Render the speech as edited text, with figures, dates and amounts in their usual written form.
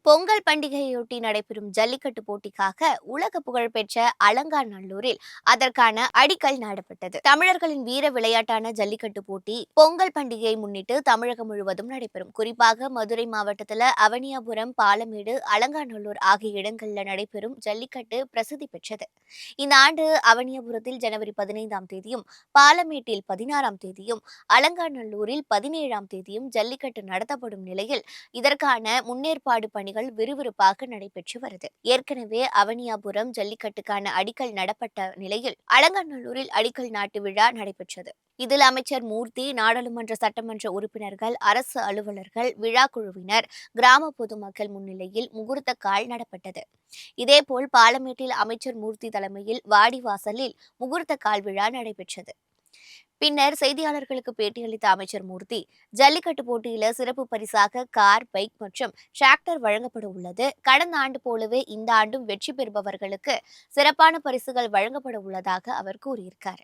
பொங்கல் பண்டிகையொட்டி நடைபெறும் ஜல்லிக்கட்டு போட்டிக்காக உலக புகழ்பெற்ற அலங்காநல்லூரில் அதற்கான அடிக்கல் நாடப்பட்டது. தமிழர்களின் வீர விளையாட்டான ஜல்லிக்கட்டு போட்டி பொங்கல் பண்டிகையை முன்னிட்டு தமிழகம் முழுவதும் நடைபெறும். குறிப்பாக மதுரை மாவட்டத்தில் அவனியாபுரம், பாலமேடு, அலங்காநல்லூர் ஆகிய இடங்கள்ல நடைபெறும் ஜல்லிக்கட்டு பிரசித்தி பெற்றது. இந்த ஆண்டு அவனியாபுரத்தில் ஜனவரி 15ஆம் தேதியும், பாலமேட்டில் 16ஆம் தேதியும், அலங்காநல்லூரில் 17ஆம் தேதியும் ஜல்லிக்கட்டு நடத்தப்படும் நிலையில் இதற்கான முன்னேற்பாடு பணிகள் விறுவிறுப்பாக நடைபெற்று வருது. ஏற்கனவே அவனியாபுரம் ஜல்லிக்கட்டுக்கான அடிக்கல் நடப்பட்ட நிலையில் அலங்காநல்லூரில் அடிக்கல் நாட்டு விழா நடைபெற்றது. இதில் அமைச்சர் மூர்த்தி, நாடாளுமன்ற சட்டமன்ற உறுப்பினர்கள், அரசு அலுவலர்கள், விழா குழுவினர், கிராம பொதுமக்கள் முன்னிலையில் முகூர்த்த கால் நடப்பட்டது. இதேபோல் பாலமேட்டில் அமைச்சர் மூர்த்தி தலைமையில் வாடிவாசலில் முகூர்த்த கால் விழா நடைபெற்றது. பின்னர் செய்தியாளர்களுக்கு பேட்டியளித்த அமைச்சர் மூர்த்தி, ஜல்லிக்கட்டு போட்டியில சிறப்பு பரிசாக கார், பைக் மற்றும் டிராக்டர் வழங்கப்பட உள்ளது. கடந்த ஆண்டு போலவே இந்த ஆண்டும் வெற்றி பெறுபவர்களுக்கு சிறப்பான பரிசுகள் வழங்கப்பட உள்ளதாக அவர் கூறியிருக்கார்.